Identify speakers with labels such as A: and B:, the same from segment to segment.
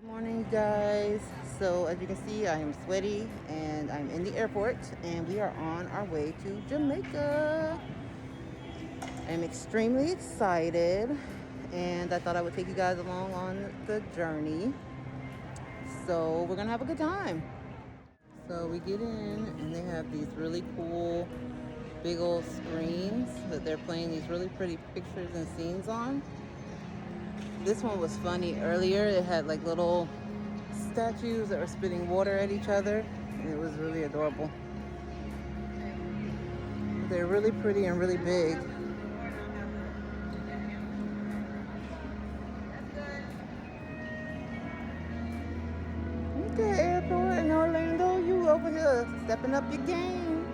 A: Good morning, guys. So, as you can see, I am sweaty and I'm in the airport, and we are on our way to Jamaica. I'm extremely excited, and I thought I would take you guys along on the journey. So, we're gonna have a good time. So, we get in, and they have these really cool big old screens that they're playing these really pretty pictures and scenes on. This one was funny earlier. It had like little statues that were spitting water at each other, and it was really adorable. They're really pretty and really big. Okay, airport in Orlando, you over here stepping up your game.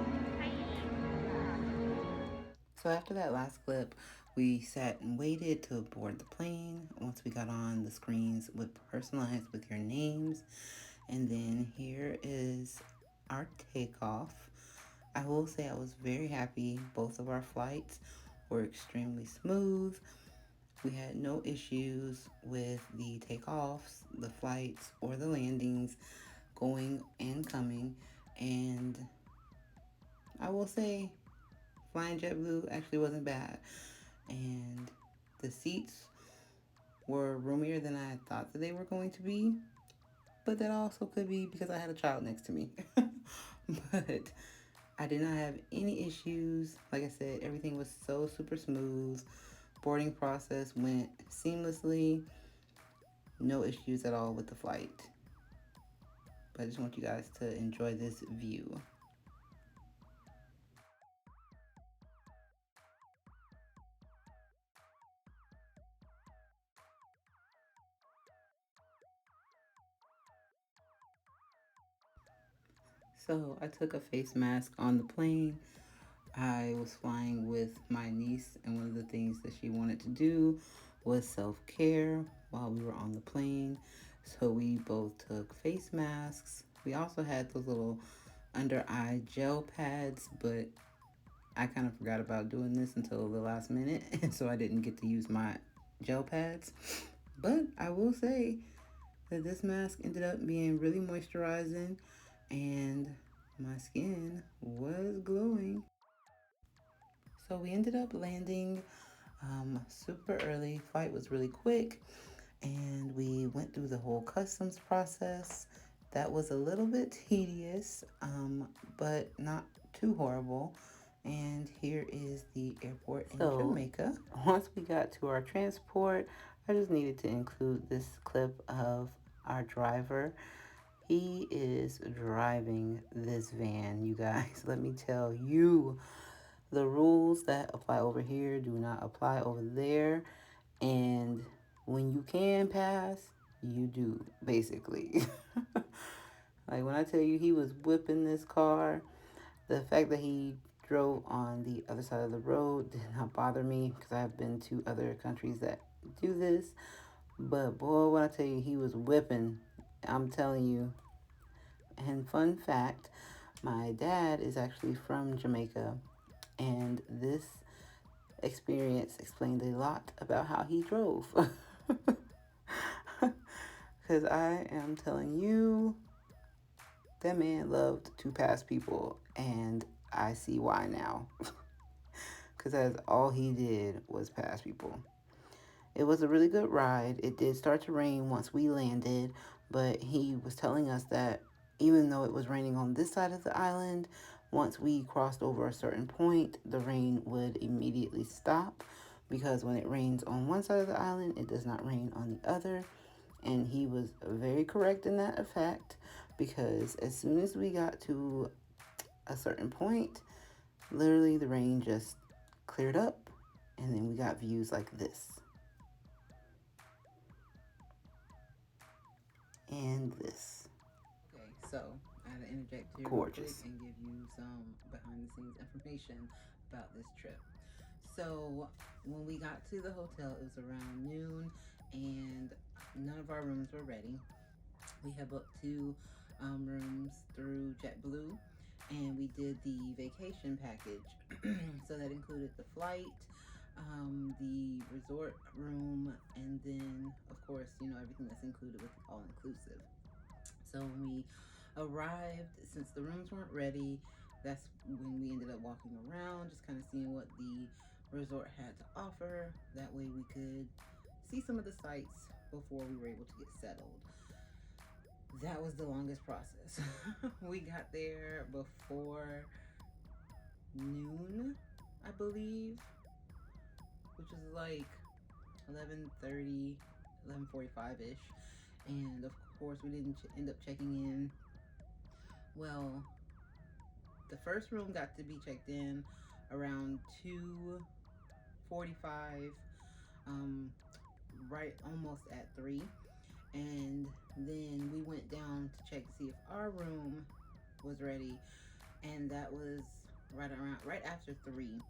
A: So after that last clip, we sat and waited to board the plane. Once we got on, the screens would personalize with your names. And then here is our takeoff. I will say I was very happy. Both of our flights were extremely smooth. We had no issues with the takeoffs, the flights, or the landings, going and coming. And I will say flying JetBlue actually wasn't bad. And the seats were roomier than I thought that they were going to be. But that also could be because I had a child next to me. But I did not have any issues. Like I said, everything was so super smooth. Boarding process went seamlessly. No issues at all with the flight. But I just want you guys to enjoy this view. So I took a face mask on the plane. I was flying with my niece, and one of the things that she wanted to do was self-care while we were on the plane. So we both took face masks. We also had those little under eye gel pads, but I kind of forgot about doing this until the last minute, and so I didn't get to use my gel pads. But I will say that this mask ended up being really moisturizing, and my skin was glowing. So we ended up landing super early. Flight was really quick, and we went through the whole customs process. That was a little bit tedious, but not too horrible. And here is the airport in Jamaica. Once we got to our transport, I just needed to include this clip of our driver. He is driving this van, you guys. Let me tell you, the rules that apply over here do not apply over there. And when you can pass, you do, basically. Like when I tell you he was whipping this car, the fact that he drove on the other side of the road did not bother me because I've been to other countries that do this. But boy, when I tell you he was whipping, I'm telling you. And fun fact, my dad is actually from Jamaica, and this experience explained a lot about how he drove. Because I am telling you, that man loved to pass people, and I see why now. Because that's all he did was pass people. It was a really good ride. It did start to rain once we landed, but he was telling us that even though it was raining on this side of the island, once we crossed over a certain point, the rain would immediately stop, because when it rains on one side of the island, it does not rain on the other. And he was very correct in that effect, because as soon as we got to a certain point, literally the rain just cleared up, and then we got views like this. And this. Okay, so I had to interject here real quick and give you some behind the scenes information about this trip. So when we got to the hotel, it was around noon, and none of our rooms were ready. We had booked two rooms through JetBlue, and we did the vacation package. So that included the flight, the resort room, and then, of course, everything that's included with all inclusive. So when we arrived, since the rooms weren't ready, that's when we ended up walking around, just kind of seeing what the resort had to offer. That way we could see some of the sights before we were able to get settled. That was the longest process. We got there before noon, I believe, which was like 11:30, 11:45 ish. And of course, we didn't end up checking in. Well, the first room got to be checked in around 2:45, um, right almost at 3. And then we went down to check to see if our room was ready, and that was right after 3.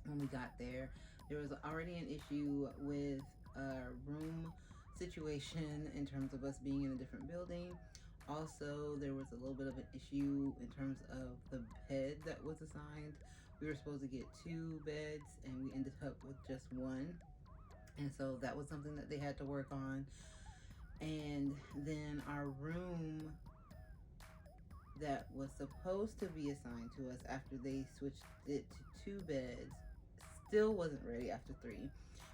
A: When we got there, there was already an issue with a room situation in terms of us being in a different building. Also, there was a little bit of an issue in terms of the bed that was assigned. We were supposed to get 2 beds, and we ended up with just one. And so that was something that they had to work on. And then our room that was supposed to be assigned to us after they switched it to 2 beds still wasn't ready after 3.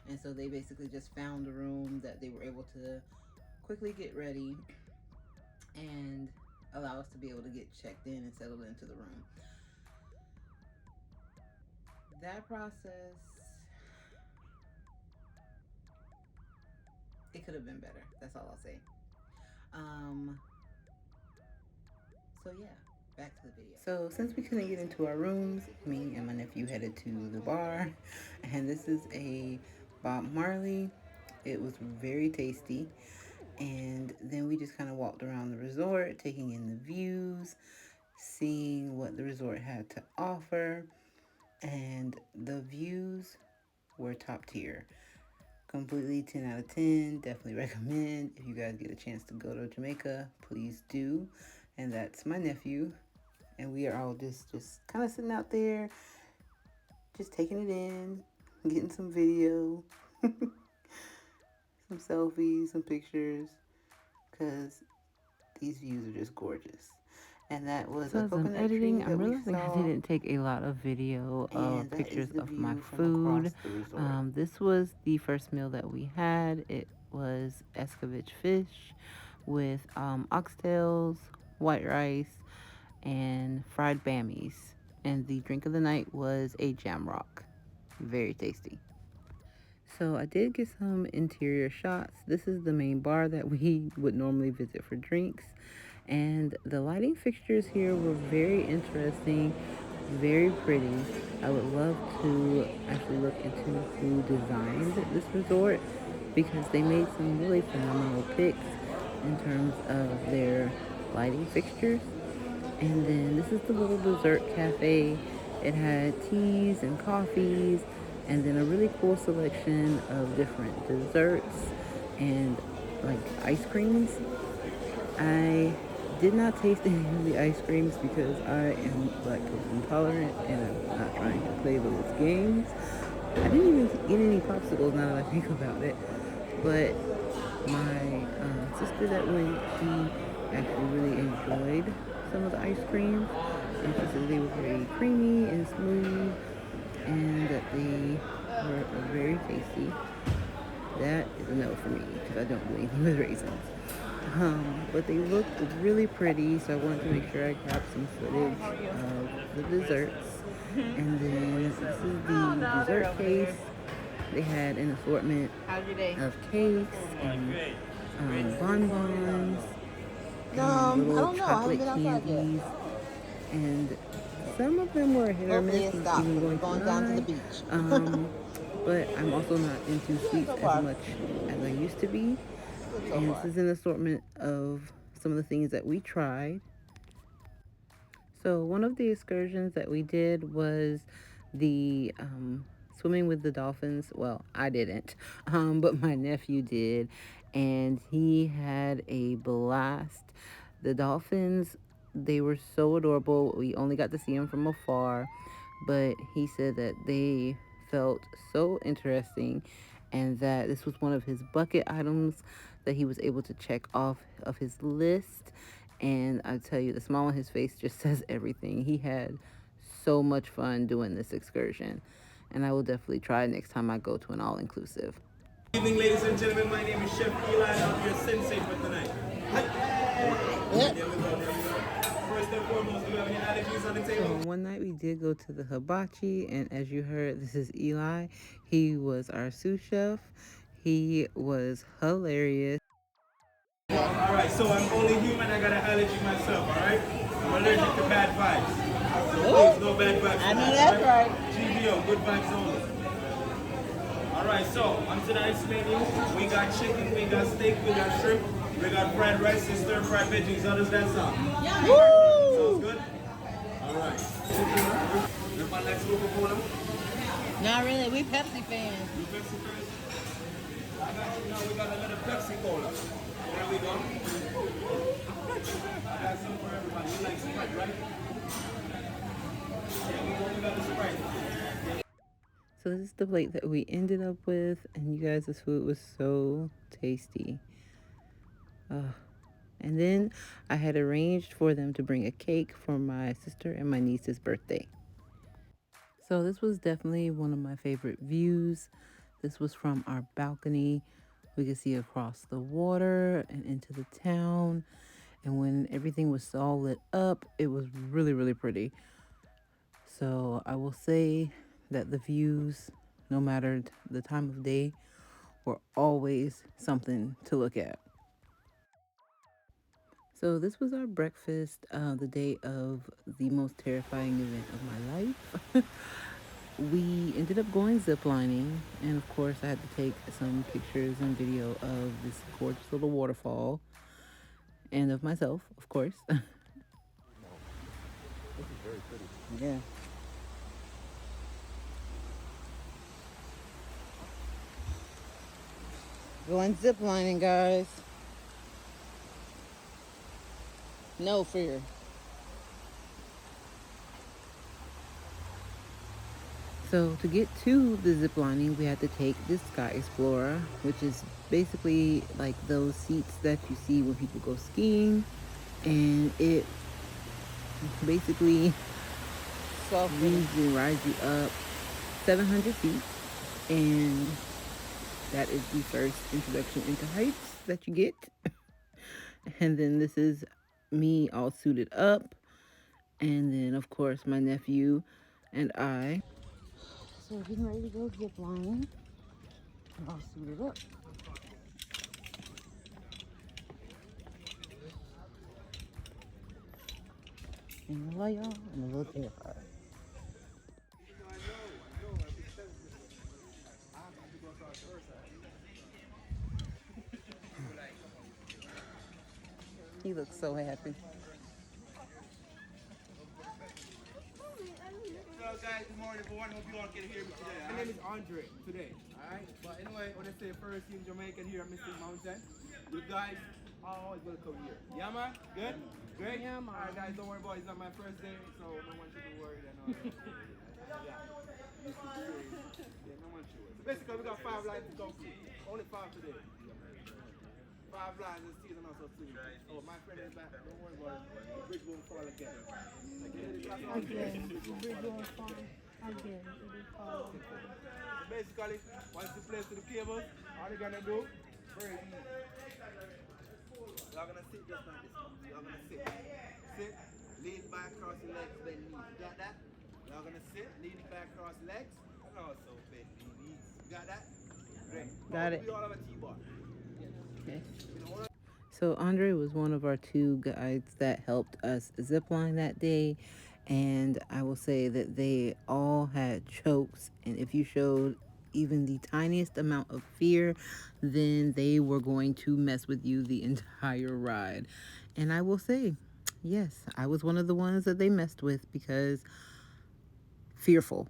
A: And so they basically just found a room that they were able to quickly get ready and allow us to be able to get checked in and settled into the room. That process, it could have been better. That's all I'll say. Um, so yeah, back to the video. So since we couldn't get into our rooms, me and my nephew headed to the bar, and this is a Bob Marley. It was very tasty. And then we just kind of walked around the resort, taking in the views, seeing what the resort had to offer. And the views were top tier. Completely 10 out of 10. Definitely recommend. If you guys get a chance to go to Jamaica, please do. And that's my nephew. And we are all just kind of sitting out there, just taking it in, getting some video, some selfies, some pictures, because these views are just gorgeous. And that was a coconut editing, tree that I'm realizing I didn't take a lot of video of pictures of my food. This was the first meal that we had. It was escovitch fish with oxtails, white rice, and fried bammies. And the drink of the night was a jamrock. Very tasty. So I did get some interior shots. This is the main bar that we would normally visit for drinks. And the lighting fixtures here were very interesting, very pretty. I would love to actually look into who designed this resort, because they made some really phenomenal picks in terms of their lighting fixtures. And then this is the little dessert cafe. It had teas and coffees, and then a really cool selection of different desserts and like ice creams. I did not taste any of the ice creams because I am lactose intolerant and I'm not trying to play those games. I didn't even get any popsicles now that I think about it. But my sister that went, she actually really enjoyed some of the ice creams. And she said they were very creamy and smooth and that they were very tasty. That is a no for me because I don't do anything with raisins. But they looked really pretty, so I wanted to make sure I grabbed some footage of the desserts. And then this is the dessert case. They had an assortment of cakes and bonbons and little chocolate candies. And some of them were hit or miss, even going down to the beach. But I'm also not into sweets as much as I used to be. And this is an assortment of some of the things that we tried. So one of the excursions that we did was the swimming with the dolphins. Well, I didn't, but my nephew did, and he had a blast. The dolphins, they were so adorable. We only got to see them from afar, but he said that they felt so interesting, and that this was one of his bucket items that he was able to check off of his list. And I tell you, the smile on his face just says everything. He had so much fun doing this excursion, and I will definitely try it next time I go to an all-inclusive.
B: Good evening, ladies and gentlemen. My name is Chef Eli, and I'm your sensei for tonight. There we go, there we go. First and foremost, do you have any allergies on the table?
A: So one night we did go to the hibachi, and as you heard, this is Eli. He was our sous chef. He was hilarious.
B: Alright, so I'm only human, I got an allergy myself, alright? I'm allergic to bad vibes. So please, no bad vibes.
C: I know that's right.
B: GBO, good vibes only. Alright, so on tonight's menu, we got chicken, we got steak, we got shrimp, we got fried rice and stir fried veggies. How does that sound? Sounds good? Alright. Everybody likes Coca-Cola?
C: Not really. We Pepsi fans.
B: You Pepsi fans? I got you now, we got a little Pepsi Cola. There we go. I got some for everybody. You like Sprite, right? There we go, we got the Sprite.
A: So this is the plate that we ended up with, and you guys, this food was so tasty. And then I had arranged for them to bring a cake for my sister and my niece's birthday. So this was definitely one of my favorite views. This was from our balcony. We could see across the water and into the town. And when everything was all lit up, it was really, really pretty. So I will say that the views, no matter the time of day, were always something to look at. So this was our breakfast, the day of the most terrifying event of my life. We ended up going ziplining, and of course I had to take some pictures and video of this gorgeous little waterfall, and of myself, of course. Yeah. Going ziplining, guys. No fear. So to get to the zip lining, we had to take this Sky Explorer, which is basically like those seats that you see when people go skiing. And it basically leads and rides you up 700 feet. And that is the first introduction into heights that you get. And then this is me all suited up. And then, of course, my nephew and I. So we're getting ready to go zip lining. We're all suited up. And I love y'all. I'm a little terrified. He looks so happy.
B: Hello guys, good morning everyone. Hope you all can hear me today. My name is Andre today. Alright? But anyway, when I say first in Jamaica here at Mystic Mountain, you guys are always welcome here. Yeah man? Good? Great?
C: Yeah, man.
B: Alright guys, don't worry about it. It's not my first day, so no one should be worried and all that. Yeah. Yeah, no one should worry. So basically we got 5 lines to go through. Only 5 today. 5 lines this season also too. Oh, my friend is back. Don't worry about it. The bridge won't fall again.
C: Again. The bridge won't fall again. It will fall.
B: So basically, once you place to the cables, all you're gonna do, very easy. You're gonna sit just like this. You're gonna sit. Sit, lean back, cross your legs, bend knees. You got that? You're gonna sit, lean back, cross legs, and also bend knees. You got that? Great.
A: Got it.
B: We all have a T-bar.
A: Okay. So Andre was one of our 2 guides that helped us zipline that day, and I will say that they all had chokes, and if you showed even the tiniest amount of fear, then they were going to mess with you the entire ride. And I will say, yes, I was one of the ones that they messed with because fearful.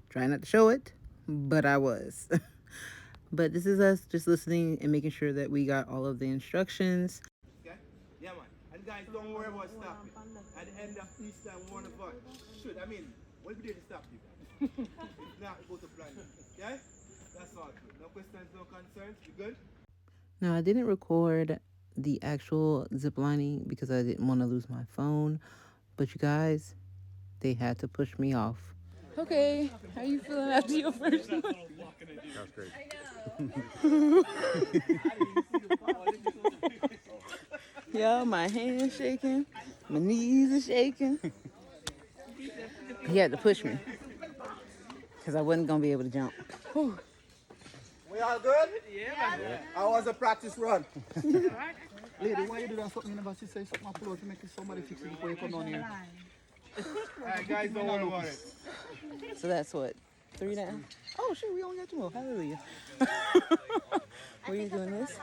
A: Try not to show it, but I was. But this is us just listening and making sure that we got all of the instructions.
B: Okay? Yeah, man. And guys, don't worry about stopping. At the end of each time, one of us should. I mean, what we did to stop you guys? If not, we go to planning. Okay? That's all good. No questions, no concerns. You good?
A: Now, I didn't record the actual ziplining because I didn't want to lose my phone, but you guys, they had to push me off. Okay, how you feeling after your first one?
D: That's great.
A: Yeah, my hands shaking, my knees are shaking. He had to push me because I wasn't gonna be able to jump. Whew.
B: We all good? Yeah. How was the practice run?
E: Lady, why you do that something? You never say something upload to make somebody fix it before you come down here.
B: Alright, guys, don't worry about it.
A: So that's what, 3 down? Oh shoot, we only got 2 more. Hallelujah. Were you doing this?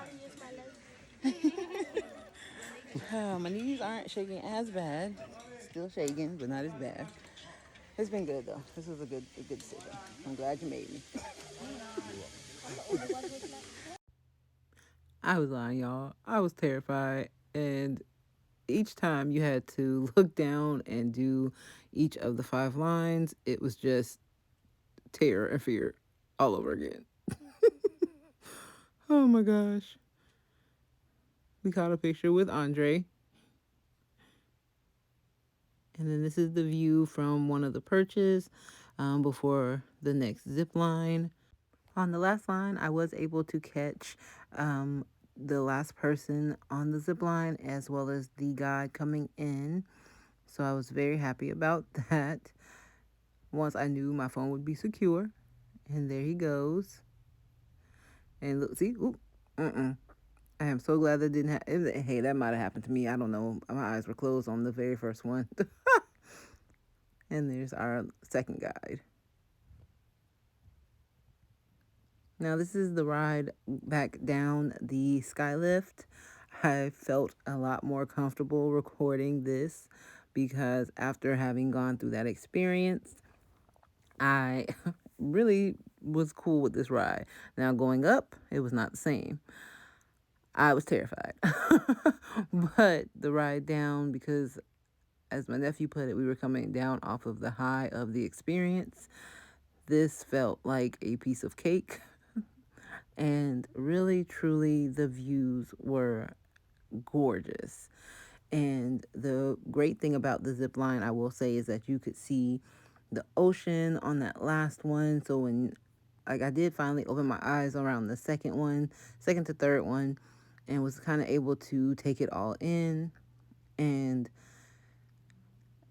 A: My knees aren't shaking as bad. Still shaking, but not as bad. It's been good though. This was a good decision. I'm glad you made me. I was lying, y'all. I was terrified, and each time you had to look down and do each of the 5 lines, it was just terror and fear all over again. Oh my gosh. We caught a picture with Andre. And then this is the view from one of the perches before the next zip line. On the last line, I was able to catch the last person on the zip line as well as the guide coming in. So I was very happy about that. Once I knew my phone would be secure. And there he goes. And look, see, oop, I am so glad that didn't happen. Hey, that might have happened to me. I don't know. My eyes were closed on the very first one. And there's our second guide. Now, this is the ride back down the skylift. I felt a lot more comfortable recording this because after having gone through that experience, I really was cool with this ride. Now, going up, it was not the same. I was terrified. But the ride down, because as my nephew put it, we were coming down off of the high of the experience. This felt like a piece of cake. And really, truly, the views were gorgeous. And the great thing about the zip line, I will say, is that you could see the ocean on that last one. So when, like, I did finally open my eyes around the second to third one, and was kind of able to take it all in. And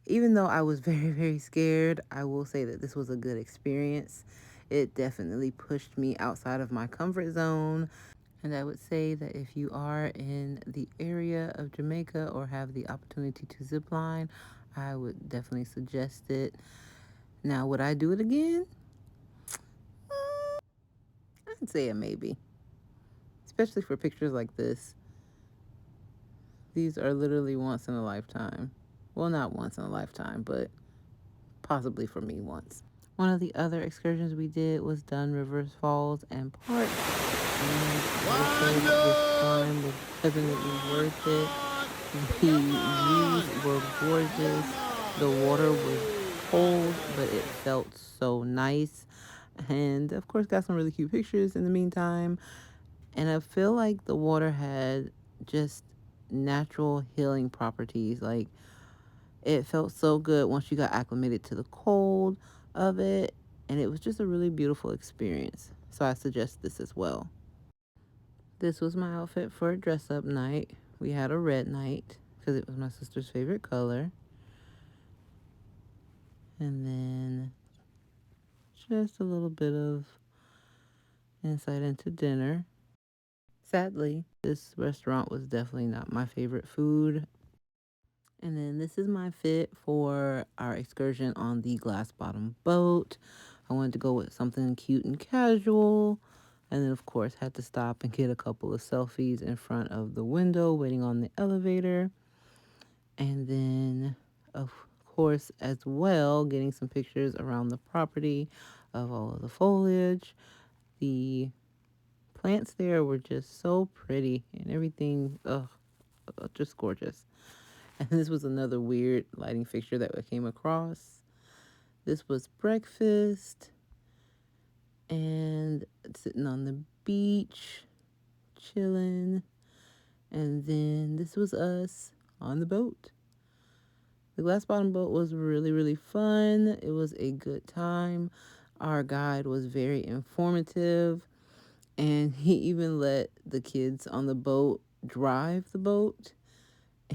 A: even though I was very, very scared, I will say that this was a good experience. It definitely pushed me outside of my comfort zone. And I would say that if you are in the area of Jamaica or have the opportunity to zip line, I would definitely suggest it. Now, would I do it again? I'd say a maybe, especially for pictures like this. These are literally once in a lifetime. Well, not once in a lifetime, but possibly for me once. One of the other excursions we did was Dun Rivers Falls and Park. And this time was definitely worth it. The views were gorgeous. The water was cold, but it felt so nice. And of course, got some really cute pictures in the meantime. And I feel like the water had just natural healing properties. Like, it felt so good once you got acclimated to the cold of it. And it was just a really beautiful experience. So I suggest this as well. This was my outfit for a dress up night. We had a red night because it was my sister's favorite color. And then just a little bit of insight into dinner. Sadly, this restaurant was definitely not my favorite food. And then this is my fit for our excursion on the glass bottom boat. I wanted to go with something cute and casual. And then, of course, had to stop and get a couple of selfies in front of the window waiting on the elevator. And then, of course, as well, getting some pictures around the property of all of the foliage. The plants there were just so pretty and everything, just gorgeous. And this was another weird lighting fixture that I came across. This was breakfast and sitting on the beach, chilling. And then this was us on the boat. The glass bottom boat was really, really fun. It was a good time. Our guide was very informative, and he even let the kids on the boat drive the boat.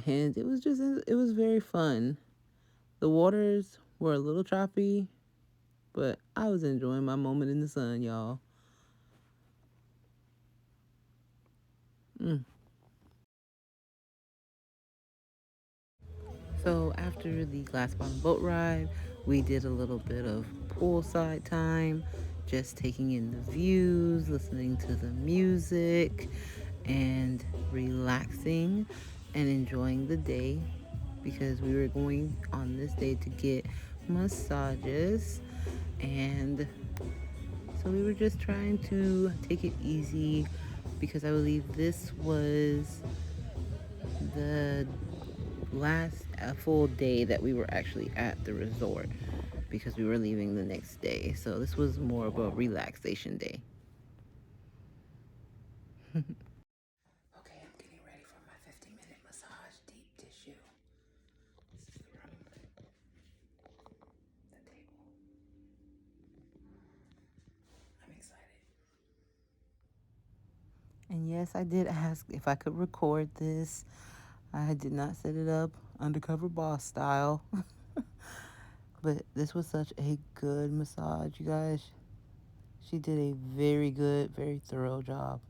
A: And it was very fun. The waters were a little choppy, but I was enjoying my moment in the sun, y'all. Mm. So after the glass bottom boat ride, we did a little bit of poolside time, just taking in the views, listening to the music, and relaxing and enjoying the day because we were going on this day to get massages. And so we were just trying to take it easy because I believe this was the last full day that we were actually at the resort because we were leaving the next day. So this was more of a relaxation day. Okay, I'm getting ready for my 50-minute massage deep tissue. This is the room, the table. I'm excited. And yes, I did ask if I could record this. I did not set it up undercover boss style. But this was such a good massage, you guys. She did a very good, very thorough job.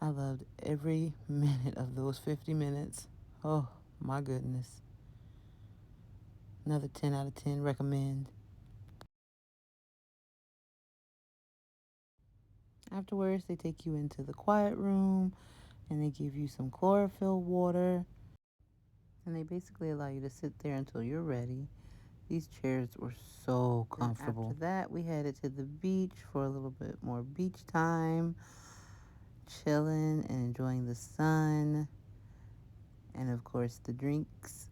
A: I loved every minute of those 50 minutes. Oh, my goodness. Another 10 out of 10 recommend. Afterwards, they take you into the quiet room and they give you some chlorophyll water. And they basically allow you to sit there until you're ready. These chairs were so comfortable. After that, we headed to the beach for a little bit more beach time, chilling and enjoying the sun, and of course, the drinks.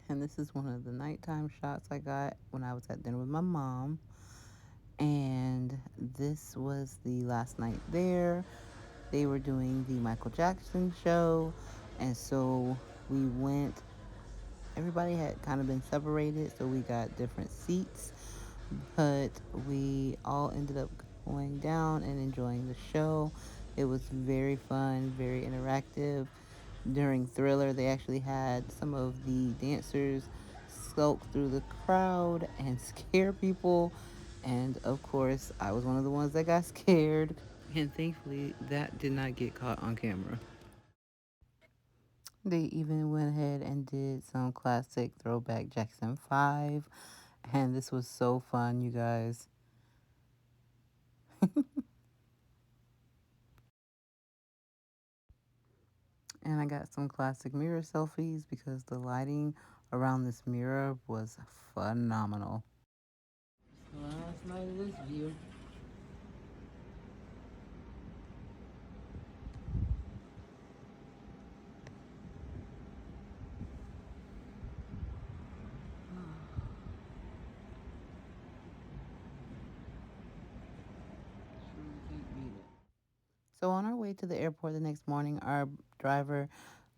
A: And this is one of the nighttime shots I got when I was at dinner with my mom. And this was the last night there. They were doing the Michael Jackson show, and so we went. Everybody had kind of been separated, so we got different seats, but we all ended up going down and enjoying the show. It was very fun, very interactive. During Thriller, they actually had some of the dancers skulk through the crowd and scare people. And of course, I was one of the ones that got scared. And thankfully, that did not get caught on camera. They even went ahead and did some classic throwback Jackson 5. And this was so fun, you guys. And I got some classic mirror selfies because the lighting around this mirror was phenomenal. Last night of this view. So on our way to the airport the next morning, our driver,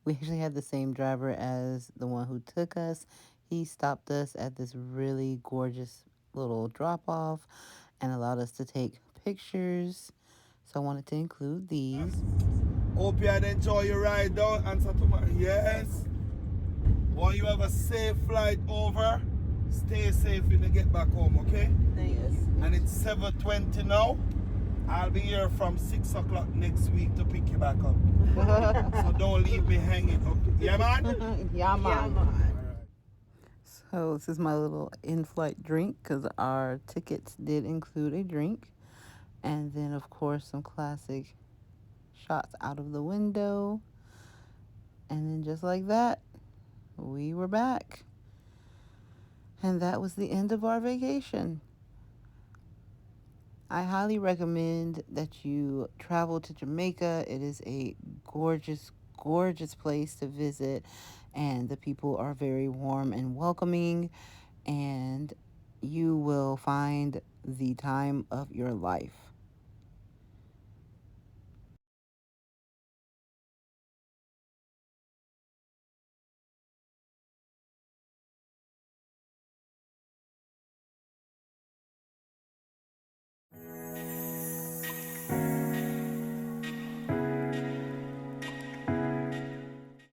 A: we actually had the same driver as the one who took us. He stopped us at this really gorgeous little drop off and allowed us to take pictures. So I wanted to include these.
B: Hope you had enjoy your ride down. Answer to my yes. Boy, you have a safe flight over. Stay safe when you get back home, okay?
A: Thanks.
B: And it's 7:20 now. I'll be here from 6 o'clock next week to pick you back up. So don't leave me hanging. Okay? Yeah, man?
A: Yeah, man.
B: All right.
A: So this is my little in-flight drink because our tickets did include a drink. And then, of course, some classic shots out of the window. And then just like that, we were back. And that was the end of our vacation. I highly recommend that you travel to Jamaica. It is a gorgeous, gorgeous place to visit, and the people are very warm and welcoming, and you will find the time of your life.